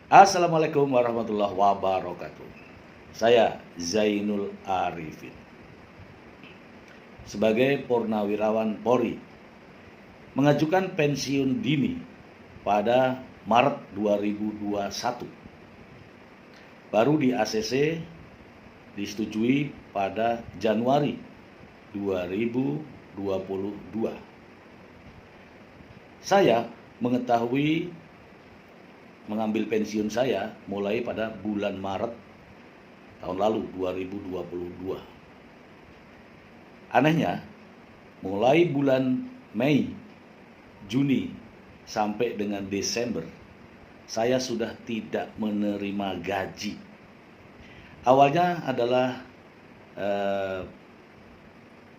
Assalamualaikum warahmatullahi wabarakatuh. Saya Zainul Arifin. Sebagai Purnawirawan Polri, mengajukan pensiun dini pada Maret 2021. Baru di ACC disetujui pada Januari 2022. Saya mengetahui mengambil pensiun saya mulai pada bulan Maret tahun lalu 2022. Anehnya, mulai bulan Mei, Juni sampai dengan Desember, saya sudah tidak menerima gaji. Awalnya adalah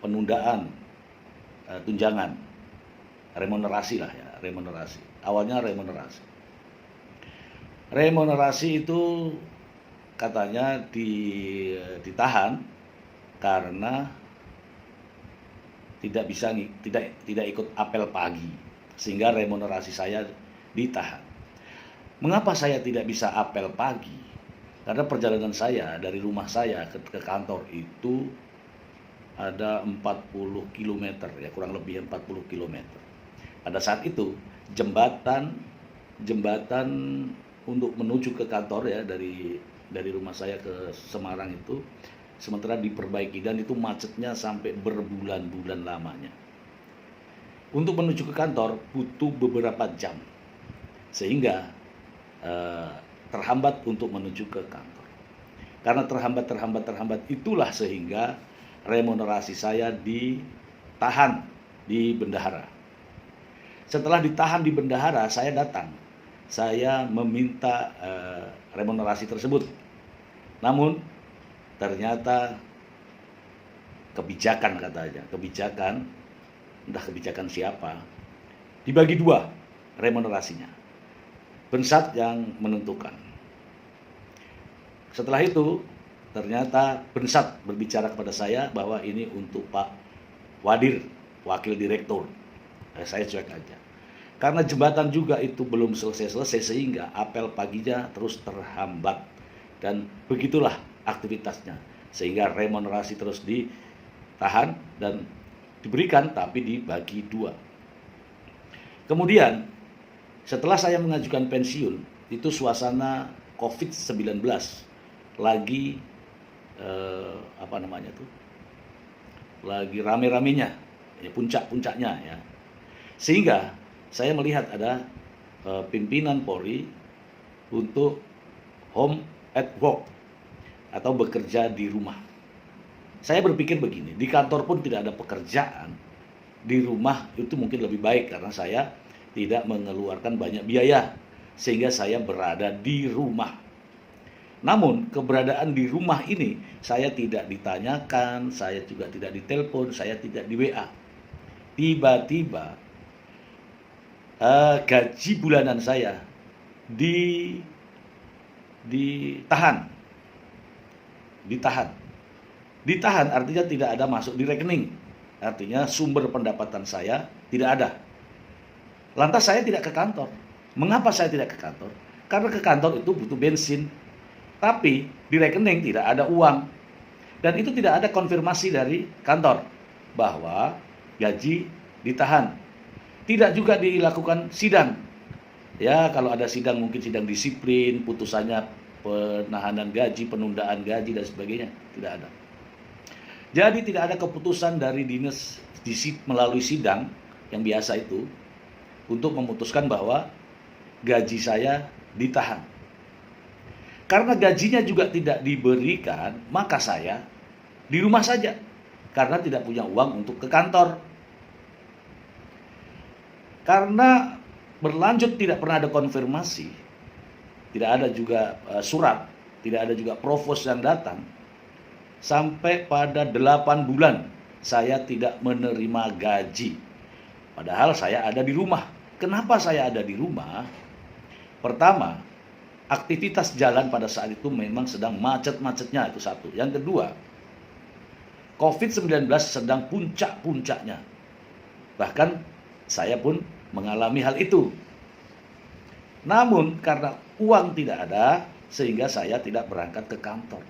penundaan tunjangan, remunerasi lah ya, remunerasi. Awalnya remunerasi. Remunerasi itu katanya ditahan karena tidak ikut apel pagi, sehingga remunerasi saya ditahan. Mengapa saya tidak bisa apel pagi? Karena perjalanan saya dari rumah saya ke kantor itu ada 40 km ya, kurang lebih 40 km. Pada saat itu jembatan untuk menuju ke kantor ya, dari rumah saya ke Semarang itu sementara diperbaiki, dan itu macetnya sampai berbulan-bulan lamanya. Untuk menuju ke kantor butuh beberapa jam, sehingga terhambat untuk menuju ke kantor. Karena terhambat itulah sehingga remunerasi saya ditahan di bendahara. Setelah ditahan di bendahara, saya datang. Saya meminta remunerasi tersebut. Namun ternyata kebijakan, katanya, entah kebijakan siapa, dibagi dua remunerasinya. Bensat yang menentukan. Setelah itu ternyata Bensat berbicara kepada saya bahwa ini untuk Pak Wadir, wakil direktur. Saya cuek aja. Karena jembatan juga itu belum selesai sehingga apel paginya terus terhambat. Dan begitulah aktivitasnya. Sehingga remunerasi terus ditahan dan diberikan, tapi dibagi dua. Kemudian setelah saya mengajukan pensiun, itu suasana COVID-19 lagi lagi rame-ramenya, ya, puncak-puncaknya ya. Sehingga saya melihat ada pimpinan Polri untuk home at work atau bekerja di rumah. Saya berpikir begini, di kantor pun tidak ada pekerjaan, di rumah itu mungkin lebih baik karena saya tidak mengeluarkan banyak biaya, sehingga saya berada di rumah. Namun keberadaan di rumah ini saya tidak ditanyakan, saya juga tidak ditelepon, saya tidak di WA. Tiba-tiba gaji bulanan saya ditahan artinya tidak ada masuk di rekening, artinya sumber pendapatan saya tidak ada. Lantas saya tidak ke kantor. Mengapa saya tidak ke kantor? Karena ke kantor itu butuh bensin, tapi di rekening tidak ada uang, dan itu tidak ada konfirmasi dari kantor bahwa gaji ditahan. Tidak juga dilakukan sidang. Ya, kalau ada sidang mungkin sidang disiplin, putusannya penahanan gaji, penundaan gaji dan sebagainya, tidak ada. Jadi tidak ada keputusan dari dinas melalui sidang yang biasa itu untuk memutuskan bahwa gaji saya ditahan. Karena gajinya juga tidak diberikan, maka saya di rumah saja karena tidak punya uang untuk ke kantor. Karena berlanjut tidak pernah ada konfirmasi, tidak ada juga surat, tidak ada juga provos yang datang. Sampai pada 8 bulan saya tidak menerima gaji. Padahal saya ada di rumah. Kenapa saya ada di rumah? Pertama, aktivitas jalan pada saat itu memang sedang macet-macetnya, itu satu. Yang kedua, COVID-19 sedang puncak-puncaknya. Bahkan saya pun mengalami hal itu. Namun karena Uang tidak ada, sehingga saya tidak berangkat ke kantor.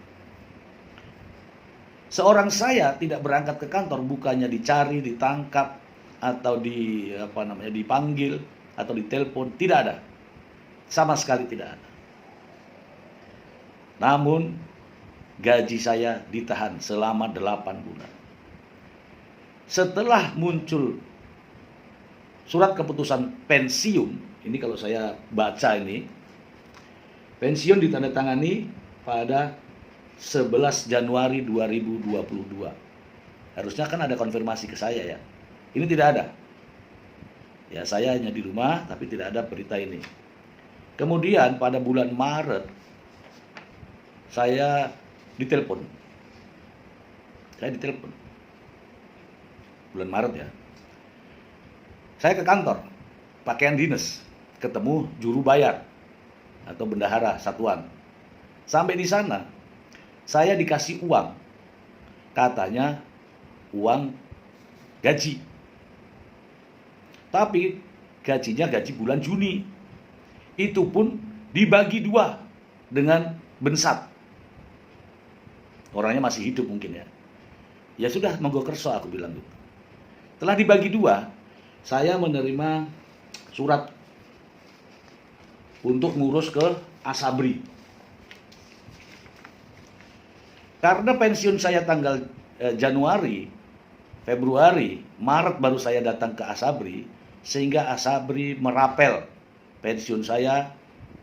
Seorang saya tidak berangkat ke kantor bukannya dicari, ditangkap, atau dipanggil, atau ditelepon. Tidak ada. Sama sekali tidak ada. Namun gaji saya ditahan selama 8 bulan. Setelah muncul surat keputusan pensiun, ini kalau saya baca ini, pensiun ditandatangani pada 11 Januari 2022. Harusnya kan ada konfirmasi ke saya ya. Ini tidak ada. Ya, saya hanya di rumah tapi tidak ada berita ini. Kemudian pada bulan Maret saya ditelepon. Bulan Maret ya. Saya ke kantor, pakaian dinas, ketemu juru bayar atau bendahara satuan. Sampai di sana, saya dikasih uang. Katanya uang gaji. Tapi gajinya gaji bulan Juni. Itu pun dibagi 2 dengan bensat. Orangnya masih hidup mungkin ya. Ya sudah, monggo kerso, aku bilang gitu. Telah dibagi 2, saya menerima surat untuk ngurus ke Asabri. Karena pensiun saya tanggal Januari, Februari, Maret baru saya datang ke Asabri, sehingga Asabri merapel pensiun saya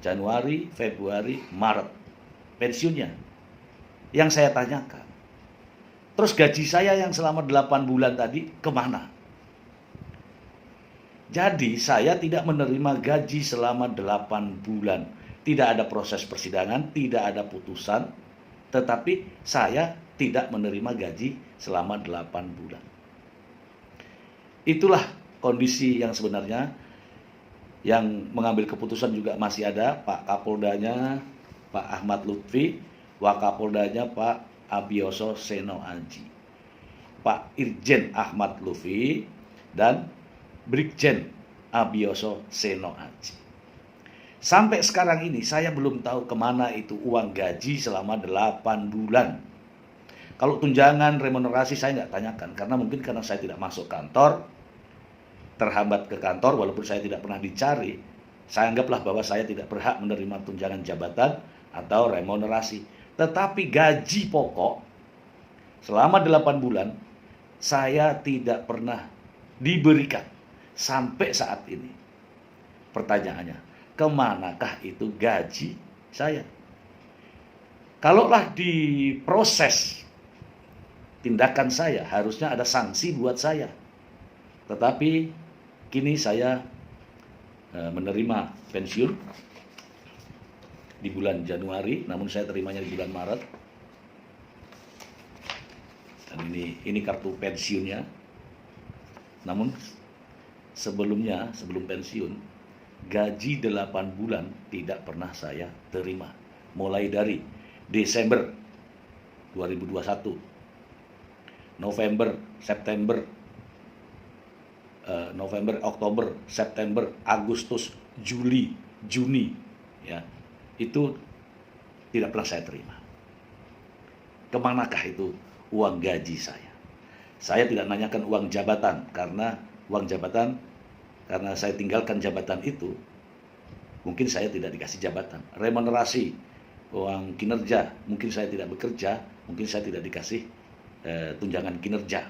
Januari, Februari, Maret. Pensiunnya. Yang saya tanyakan, terus gaji saya yang selama 8 bulan tadi kemana? Jadi saya tidak menerima gaji selama 8 bulan. Tidak ada proses persidangan, tidak ada putusan, tetapi saya tidak menerima gaji selama 8 bulan. Itulah kondisi yang sebenarnya. Yang mengambil keputusan juga masih ada Pak Kapoldanya, Pak Ahmad Lutfi, Wakapoldanya Pak Abioso Seno Aji, Pak Irjen Ahmad Lutfi, dan Brigjen Abioso Seno Aji. Sampai sekarang ini saya belum tahu kemana itu uang gaji selama 8 bulan. Kalau tunjangan remunerasi saya nggak tanyakan, karena mungkin karena saya tidak masuk kantor, terhambat ke kantor walaupun saya tidak pernah dicari. Saya anggaplah bahwa saya tidak berhak menerima tunjangan jabatan atau remunerasi. Tetapi gaji pokok selama 8 bulan saya tidak pernah diberikan. Sampai saat ini pertanyaannya, kemanakah itu gaji saya? Kalaulah diproses tindakan saya, harusnya ada sanksi buat saya. Tetapi kini saya menerima pensiun di bulan Januari, namun saya terimanya di bulan Maret. Dan ini kartu pensiunnya. Namun sebelum pensiun, gaji 8 bulan tidak pernah saya terima. Mulai dari Desember 2021, November, Oktober, September, Agustus, Juli, Juni, ya, itu tidak pernah saya terima. Kemanakah itu uang gaji saya? Saya tidak nanyakan uang jabatan, karena saya tinggalkan jabatan itu, mungkin saya tidak dikasih jabatan. Remunerasi, uang kinerja, mungkin saya tidak bekerja, mungkin saya tidak dikasih tunjangan kinerja.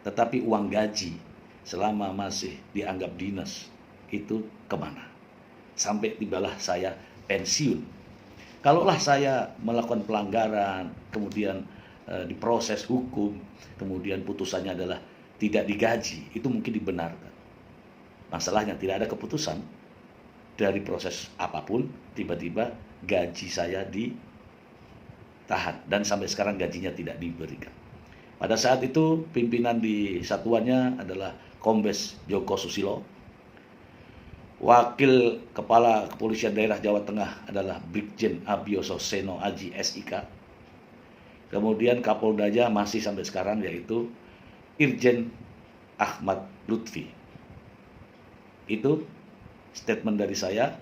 Tetapi uang gaji selama masih dianggap dinas itu kemana? Sampai tibalah saya pensiun. Kalaulah saya melakukan pelanggaran, kemudian diproses hukum, kemudian putusannya adalah tidak digaji, itu mungkin dibenarkan. Masalahnya tidak ada keputusan dari proses apapun, tiba-tiba gaji saya ditahan dan sampai sekarang gajinya tidak diberikan. Pada saat itu pimpinan di satuannya adalah Kombes Joko Susilo. Wakil Kepala Kepolisian Daerah Jawa Tengah adalah Brigjen Abioso Seno Aji SIK. Kemudian Kapoldanya masih sampai sekarang, yaitu Irjen Ahmad Lutfi. Itu statement dari saya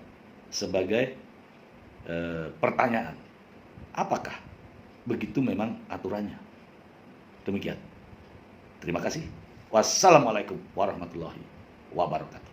sebagai pertanyaan, apakah begitu memang aturannya? Demikian. Terima kasih. Wassalamualaikum warahmatullahi wabarakatuh.